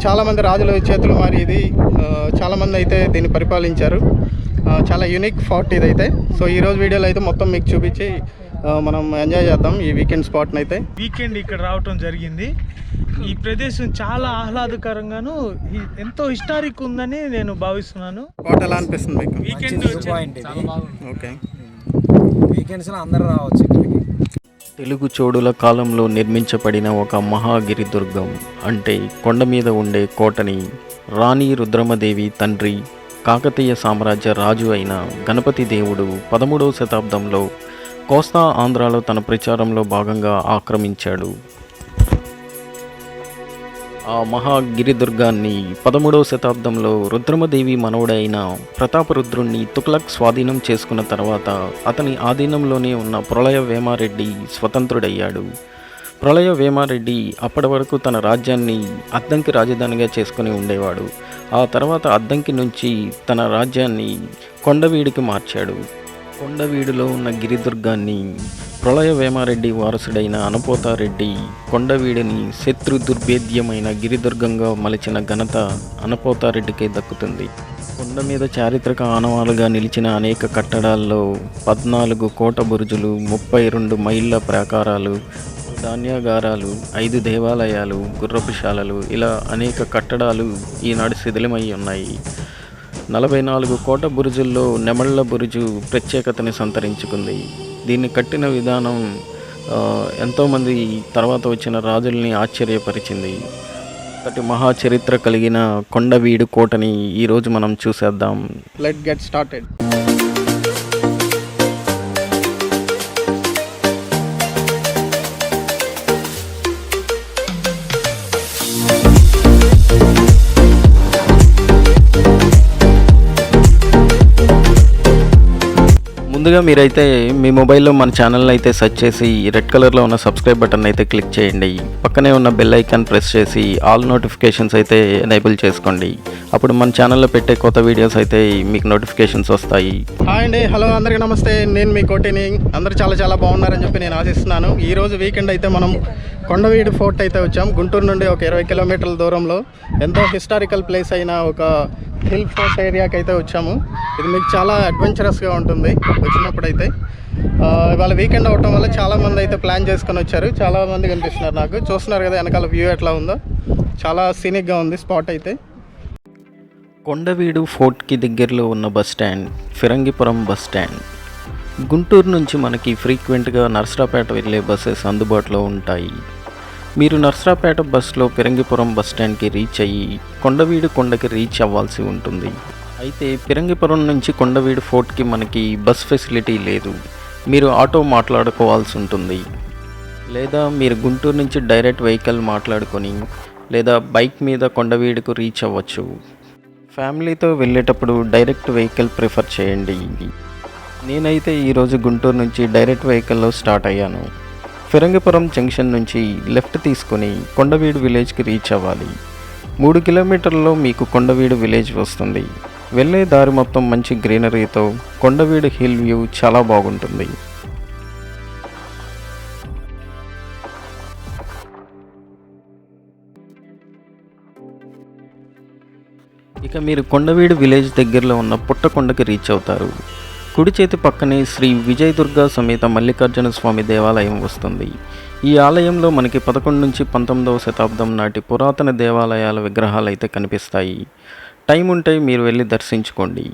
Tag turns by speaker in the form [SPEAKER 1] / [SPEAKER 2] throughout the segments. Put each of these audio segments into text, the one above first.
[SPEAKER 1] చాలామంది రాజుల చేతులు మారి ఇది చాలామంది అయితే దీన్ని పరిపాలించారు. చాలా యూనిక్ ఫోర్ట్ ఇదైతే. సో ఈరోజు వీడియోలో అయితే మొత్తం మీకు చూపించి మనం ఎంజాయ్ చేద్దాం ఈ వీకెండ్ స్పాట్ని అయితే.
[SPEAKER 2] వీకెండ్ ఇక్కడ రావటం జరిగింది. ఈ ప్రదేశం చాలా ఆహ్లాదకరంగాను ఎంతో హిస్టారిక్ ఉందని నేను భావిస్తున్నాను.
[SPEAKER 1] స్పాట్ ఎలా అనిపిస్తుంది మీకు?
[SPEAKER 2] వీకెండ్
[SPEAKER 1] ఓకే,
[SPEAKER 3] వీకెండ్స్లో అందరూ రావచ్చు ఇక్కడికి.
[SPEAKER 4] తెలుగు చోడుల కాలంలో నిర్మించబడిన ఒక మహాగిరి దుర్గం అంటే కొండ మీద ఉండే కోటని రాణి రుద్రమదేవి తండ్రి కాకతీయ సామ్రాజ్య రాజు అయిన గణపతి దేవుడు 13వ శతాబ్దంలో కోస్తా ఆంధ్రాలో తన ప్రచారంలో భాగంగా ఆక్రమించాడు. ఆ మహాగిరిదుర్గాన్ని 13వ శతాబ్దంలో రుద్రమదేవి మనవడైన ప్రతాపరుద్రుణ్ణి తుగ్లక్ స్వాధీనం చేసుకున్న తర్వాత అతని ఆధీనంలోనే ఉన్న ప్రళయ వేమారెడ్డి స్వతంత్రుడయ్యాడు. ప్రళయ వేమారెడ్డి అప్పటి వరకు తన రాజ్యాన్ని అద్దంకి రాజధానిగా చేసుకుని ఉండేవాడు. ఆ తర్వాత అద్దంకి నుంచి తన రాజ్యాన్ని కొండవీడికి మార్చాడు. కొండవీడులో ఉన్న గిరిదుర్గాన్ని ప్రళయ వేమారెడ్డి వారసుడైన అనపోతారెడ్డి కొండవీడిని శత్రు దుర్భేద్యమైన గిరిదుర్గంగా మలిచిన ఘనత అనపోతారెడ్డికే దక్కుతుంది. కొండ మీద చారిత్రక ఆనవాలుగా నిలిచిన అనేక కట్టడాల్లో 14 కోట బురుజులు, 32 మైళ్ళ ప్రాకారాలు, ధాన్యాగారాలు, 5 దేవాలయాలు, గుర్రపుశాలలు ఇలా అనేక కట్టడాలు ఈనాడు శిథిలమై ఉన్నాయి. 44 కోట బురుజుల్లో నెమళ్ల బురుజు ప్రత్యేకతని సంతరించుకుంది. దీన్ని కట్టిన విధానం ఎంతోమంది తర్వాత వచ్చిన రాజుల్ని ఆశ్చర్యపరిచింది. అంతటి మహా చరిత్ర కలిగిన కొండవీడు కోటని ఈరోజు మనం చూసేద్దాం.
[SPEAKER 1] Let's get started.
[SPEAKER 4] ముందుగా మీరైతే మీ మొబైల్లో మన ఛానల్ని అయితే సెర్చ్ చేసి రెడ్ కలర్లో ఉన్న సబ్స్క్రైబ్ బటన్ అయితే క్లిక్ చేయండి. పక్కనే ఉన్న బెల్ ఐకాన్ ప్రెస్ చేసి ఆల్ నోటిఫికేషన్స్ అయితే ఎనేబుల్ చేసుకోండి. అప్పుడు మన ఛానల్లో పెట్టే కొత్త వీడియోస్ అయితే మీకు నోటిఫికేషన్స్ వస్తాయి.
[SPEAKER 1] హాయ్ అండి, హలో అందరికీ నమస్తే. నేను మీ కోటిని. అందరూ చాలా బాగున్నారని చెప్పి నేను ఆశిస్తున్నాను. ఈరోజు వీకెండ్ అయితే మనం కొండవీడు ఫోర్ట్ అయితే వచ్చాం. గుంటూరు నుండి ఒక 20 కిలోమీటర్ల దూరంలో ఎంతో హిస్టారికల్ ప్లేస్ అయిన ఒక హిల్ ఫోర్ట్ ఏరియాకి అయితే వచ్చాము. ఇది మీకు చాలా అడ్వెంచరస్గా ఉంటుంది వచ్చినప్పుడైతే. ఇవాళ వీకెండ్ అవటం వల్ల చాలామంది అయితే ప్లాన్ చేసుకొని వచ్చారు. చాలామంది కనిపిస్తున్నారు నాకు. చూస్తున్నారు కదా వెనకాల వ్యూ ఎట్లా ఉందో. చాలా సీనిక్గా ఉంది స్పాట్ అయితే.
[SPEAKER 4] కొండవీడు ఫోర్ట్కి దగ్గరలో ఉన్న bus stand Phirangipuram bus stand. Guntur నుంచి మనకి ఫ్రీక్వెంట్గా నర్సరాపేట వెళ్ళే బస్సెస్ అందుబాటులో ఉంటాయి. మీరు నర్సరాపేట బస్సులో ఫిరంగిపురం బస్ స్టాండ్కి రీచ్ అయ్యి కొండవీడు కొండకి రీచ్ అవ్వాల్సి ఉంటుంది. అయితే ఫిరంగిపురం నుంచి కొండవీడు ఫోర్ట్కి మనకి బస్ ఫెసిలిటీ లేదు. మీరు ఆటో మాట్లాడుకోవాల్సి ఉంటుంది. లేదా మీరు గుంటూరు నుంచి డైరెక్ట్ వెహికల్ మాట్లాడుకొని లేదా బైక్ మీద కొండవీడుకు రీచ్ అవ్వచ్చు. ఫ్యామిలీతో వెళ్ళేటప్పుడు డైరెక్ట్ వెహికల్ ప్రిఫర్ చేయండి. నేనైతే ఈరోజు గుంటూరు నుంచి డైరెక్ట్ వెహికల్లో స్టార్ట్ అయ్యాను. ఫిరంగిపురం జంక్షన్ నుంచి లెఫ్ట్ తీసుకొని కొండవీడు విలేజ్కి రీచ్ అవ్వాలి. 3 కిలోమీటర్లలో మీకు కొండవీడు విలేజ్ వస్తుంది. వెళ్ళే దారి మొత్తం మంచి గ్రీనరీతో కొండవీడు హిల్ వ్యూ చాలా బాగుంటుంది. ఇక మీరు కొండవీడు విలేజ్ దగ్గరలో ఉన్న పుట్టకొండకి రీచ్ అవుతారు. కుడి చేతి పక్కనే శ్రీ విజయదుర్గా సమేత మల్లికార్జున స్వామి దేవాలయం వస్తుంది. ఈ ఆలయంలో మనకి 11 నుంచి 19వ శతాబ్దం నాటి పురాతన దేవాలయాల విగ్రహాలు అయితే కనిపిస్తాయి. టైం ఉంటే మీరు వెళ్ళి దర్శించుకోండి.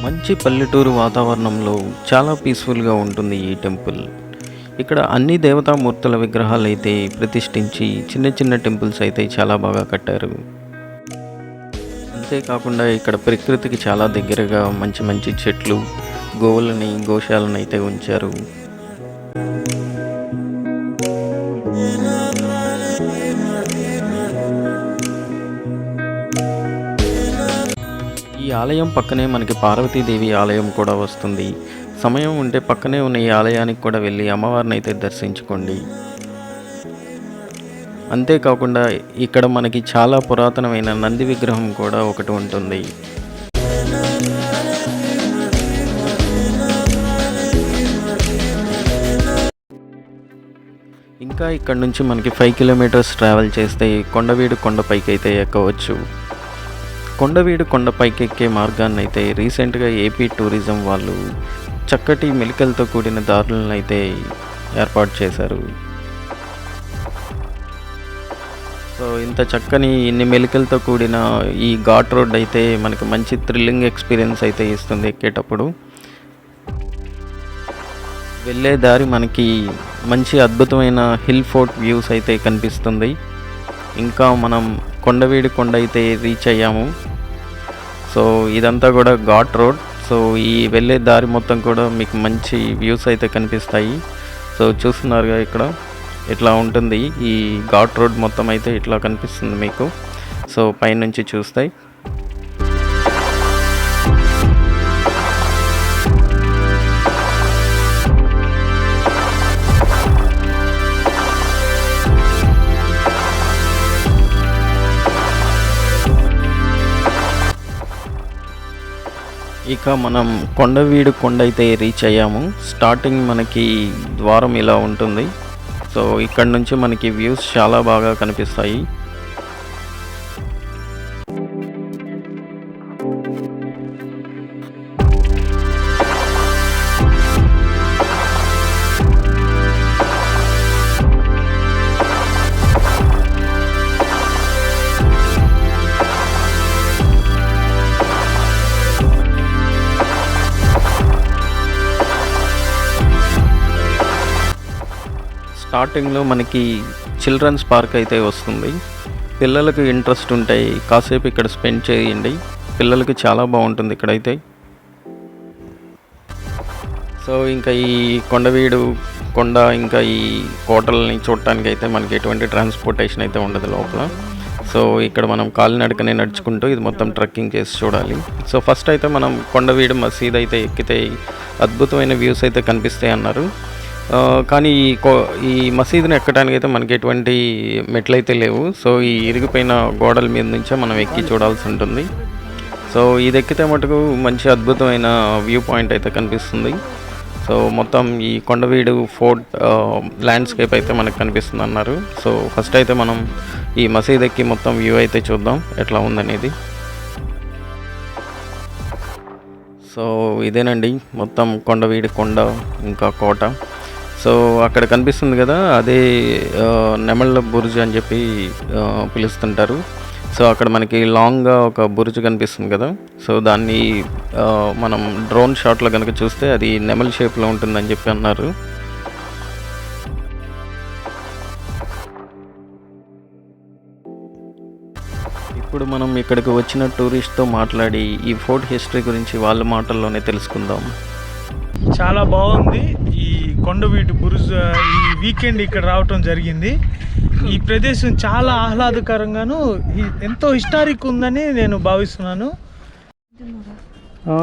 [SPEAKER 4] మంచి పల్లెటూరు వాతావరణంలో చాలా పీస్ఫుల్గా ఉంటుంది ఈ టెంపుల్. ఇక్కడ అన్ని దేవతామూర్తుల విగ్రహాలు అయితే ప్రతిష్ఠించి చిన్న టెంపుల్స్ అయితే చాలా బాగా కట్టారు. అంతేకాకుండా ఇక్కడ ప్రకృతికి చాలా దగ్గరగా మంచి చెట్లు, గోవులని, గోశాలను అయితే ఉంచారు. ఈ ఆలయం పక్కనే మనకి పార్వతీదేవి ఆలయం కూడా వస్తుంది. సమయం ఉంటే పక్కనే ఉన్న ఈ ఆలయానికి కూడా వెళ్ళి అమ్మవారిని అయితే దర్శించుకోండి. అంతేకాకుండా ఇక్కడ మనకి చాలా పురాతనమైన నంది విగ్రహం కూడా ఒకటి ఉంటుంది. ఇంకా ఇక్కడ నుంచి మనకి 5 కిలోమీటర్స్ ట్రావెల్ చేస్తే కొండవీడు కొండపైకి అయితే ఎక్కవచ్చు. కొండవీడు కొండపైకి ఎక్కే మార్గాన్ని అయితే రీసెంట్గా ఏపీ టూరిజం వాళ్ళు చక్కటి మెలికలతో కూడిన దారులను అయితే ఏర్పాటు చేశారు. సో ఇంత చక్కని ఇన్ని మెలికలతో కూడిన ఈ ఘాట్ రోడ్ అయితే మనకి మంచి థ్రిల్లింగ్ ఎక్స్పీరియన్స్ అయితే ఇస్తుంది ఎక్కేటప్పుడు. వెళ్ళే దారి మనకి మంచి అద్భుతమైన హిల్ ఫోర్ట్ వ్యూస్ అయితే కనిపిస్తుంది. ఇంకా మనం కొండవీడు కొండ అయితే రీచ్ అయ్యాము. సో ఇదంతా కూడా ఘాట్ రోడ్. సో ఈ వెళ్ళే దారి మొత్తం కూడా మీకు మంచి వ్యూస్ అయితే కనిపిస్తాయి. సో చూస్తున్నారుగా ఇక్కడ ఇట్లా ఉంటుంది. ఈ ఘాట్ రోడ్ మొత్తం అయితే ఇట్లా కనిపిస్తుంది మీకు. సో పైనుంచి చూస్తే ఇక మనం కొండవీడు కొండ అయితే రీచ్ అయ్యాము. స్టార్టింగ్ మనకి ద్వారం ఇలా ఉంటుంది. సో ఇక్కడ నుంచి మనకి వ్యూస్ చాలా బాగా కనిపిస్తాయి. స్టార్టింగ్లో మనకి చిల్డ్రన్స్ పార్క్ అయితే వస్తుంది. పిల్లలకు ఇంట్రెస్ట్ ఉంటాయి, కాసేపు ఇక్కడ స్పెండ్ చేయండి, పిల్లలకి చాలా బాగుంటుంది ఇక్కడైతే. సో ఇంకా ఈ కొండవీడు కొండ ఇంకా ఈ కోటల్ని చూడటానికి అయితే మనకి ఎటువంటి ట్రాన్స్పోర్టేషన్ అయితే ఉండదు లోపల. సో ఇక్కడ మనం కాలినడకనే నడుచుకుంటూ ఇది మొత్తం ట్రెక్కింగ్ చేసి చూడాలి. సో ఫస్ట్ అయితే మనం కొండవీడు మసీద్ అయితే ఎక్కితే అద్భుతమైన వ్యూస్ అయితే కనిపిస్తాయి అన్నారు. కానీ ఈ మసీదుని ఎక్కడానికి అయితే మనకి ఎటువంటి మెట్లు అయితే లేవు. సో ఈ ఇరిగిపోయిన గోడల మీద నుంచే మనం ఎక్కి చూడాల్సి ఉంటుంది. సో ఇది ఎక్కితే మటుకు మంచి అద్భుతమైన వ్యూ పాయింట్ అయితే కనిపిస్తుంది. సో మొత్తం ఈ కొండవీడు ఫోర్ట్ ల్యాండ్స్కేప్ అయితే మనకు కనిపిస్తుంది అన్నారు. సో ఫస్ట్ అయితే మనం ఈ మసీద్ ఎక్కి మొత్తం వ్యూ అయితే చూద్దాం ఎట్లా ఉందనేది. సో ఇదేనండి మొత్తం కొండవీడు కొండ ఇంకా కోట. సో అక్కడ కనిపిస్తుంది కదా, అదే నెమళ్ళ బురుజు అని చెప్పి పిలుస్తుంటారు. సో అక్కడ మనకి లాంగ్గా ఒక బురుజు కనిపిస్తుంది కదా, సో దాన్ని మనం డ్రోన్ షాట్లో కనుక చూస్తే అది నెమల్ షేప్లో ఉంటుందని చెప్పి అన్నారు. ఇప్పుడు మనం ఇక్కడికి వచ్చిన టూరిస్ట్తో మాట్లాడి ఈ ఫోర్ట్ హిస్టరీ గురించి వాళ్ళ మాటల్లోనే తెలుసుకుందాం.
[SPEAKER 2] చాలా బాగుంది. ఈ కొండవీడు బురుజ్ ఈ వీకెండ్ ఇక్కడ రావటం జరిగింది. ఈ ప్రదేశం చాలా ఆహ్లాదకరంగాను ఎంతో హిస్టారిక్ ఉందని నేను భావిస్తున్నాను.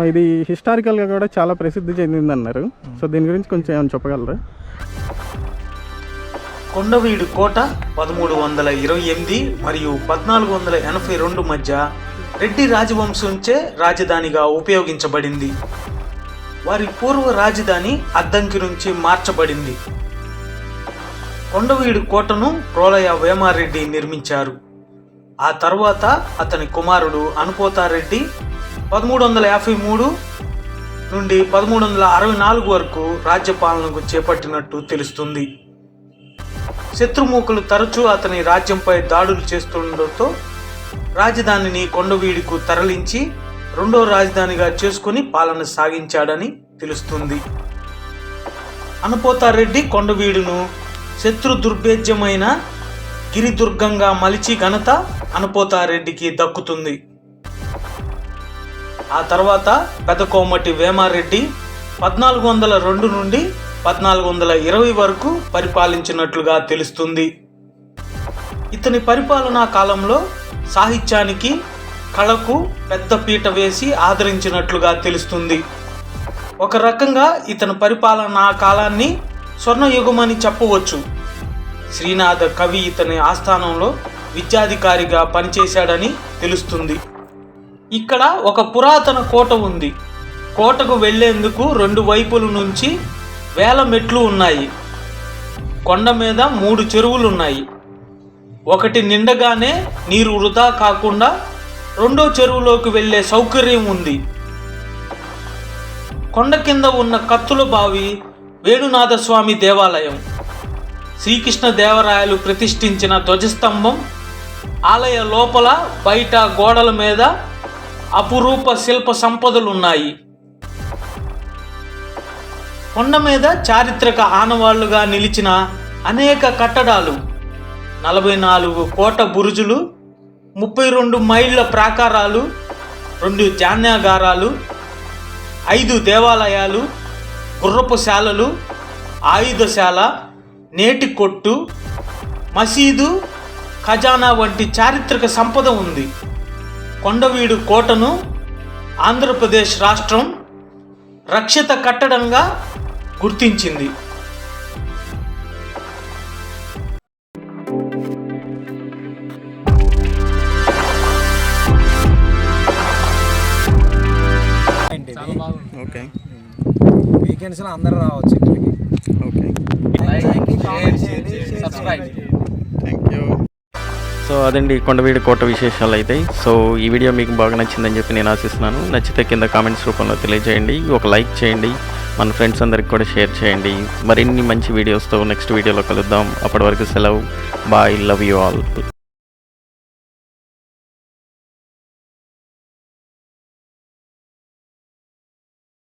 [SPEAKER 1] ఇది హిస్టారికల్గా కూడా చాలా ప్రసిద్ధి చెందింది అన్నారు. సో దీని గురించి కొంచెం ఏమైనా చెప్పగలరా?
[SPEAKER 2] కొండవీడు కోట 1328 మరియు 1482 మధ్య రెడ్డి రాజవంశంచే రాజధానిగా ఉపయోగించబడింది. వారి పూర్వ రాజధాని అద్దంకి నుంచి మార్చబడింది. కొండవీడు కోటను ప్రోలయ వేమారెడ్డి నిర్మించారు. ఆ తర్వాత అతని కుమారుడు అనుపోతారెడ్డి 1353 నుండి 1364 వరకు రాజ్యపాలనకు చేపట్టినట్టు తెలుస్తుంది. శత్రుమూకలు తరచూ అతని రాజ్యంపై దాడులు చేస్తుండటంతో రాజధానిని కొండవీడుకు తరలించి రెండో రాజధానిగా చేసుకుని పాలన సాగించాడని తెలుస్తుంది. అనుపోతారెడ్డి కొండవీడును శత్రు దుర్భేద్యమైన గిరిదుర్గంగా మలిచి ఘనత అనుపోతారెడ్డికి దక్కుతుంది. ఆ తర్వాత పెదకోమటి వేమారెడ్డి 1402 నుండి 1420 వరకు పరిపాలించినట్లుగా తెలుస్తుంది. ఇతని పరిపాలనా కాలంలో సాహిత్యానికి కళకు పెద్ద పీట వేసి ఆదరించినట్లుగా తెలుస్తుంది. ఒక రకంగా ఇతని పరిపాలనా కాలాన్ని స్వర్ణయుగమని చెప్పవచ్చు. శ్రీనాథ కవి ఇతని ఆస్థానంలో విద్యాధికారిగా పనిచేశాడని తెలుస్తుంది. ఇక్కడ ఒక పురాతన కోట ఉంది. కోటకు వెళ్లేందుకు 2 వైపుల నుంచి వేల మెట్లు ఉన్నాయి. కొండ మీద 3 చెరువులు ఉన్నాయి. ఒకటి నిండగానే నీరు వృధా కాకుండా 2వ చెరువులోకి వెళ్లే సౌకర్యం ఉంది. కొండ కింద ఉన్న కత్తుల బావి వేణునాథ స్వామి దేవాలయం, శ్రీకృష్ణదేవరాయలు ప్రతిష్ఠించిన ధ్వజస్తంభం, ఆలయ లోపల బయట గోడల మీద అపురూప శిల్ప సంపదలున్నాయి. కొండ మీద చారిత్రక ఆనవాళ్లుగా నిలిచిన అనేక కట్టడాలు, 44 కోట బురుజులు, 32 మైళ్ళ ప్రాకారాలు, 2 ధాన్యాగారాలు, 5 దేవాలయాలు, గుర్రపుశాలలు, ఆయుధశాల, నేటి కొట్టు, మసీదు, ఖజానా వంటి చారిత్రక సంపద ఉంది. కొండవీడు కోటను ఆంధ్రప్రదేశ్ రాష్ట్రం రక్షిత కట్టడంగా గుర్తించింది.
[SPEAKER 1] ఓకే,
[SPEAKER 3] వీకెండ్స్లో అందరూ రావచ్చు ఇక్కడికి.
[SPEAKER 1] Okay, thank you.
[SPEAKER 4] సో అదండి కొండవీడు కోట విశేషాలు అయితే. సో ఈ వీడియో మీకు బాగా నచ్చిందని చెప్పి నేను ఆశిస్తున్నాను. నచ్చితే కింద కామెంట్స్ రూపంలో తెలియజేయండి, ఒక లైక్ చేయండి, మన ఫ్రెండ్స్ అందరికి కూడా షేర్ చేయండి. మరిన్ని మంచి వీడియోస్తో నెక్స్ట్ వీడియోలో కలుద్దాం. అప్పటి వరకు సెలవు. Bye, love you all.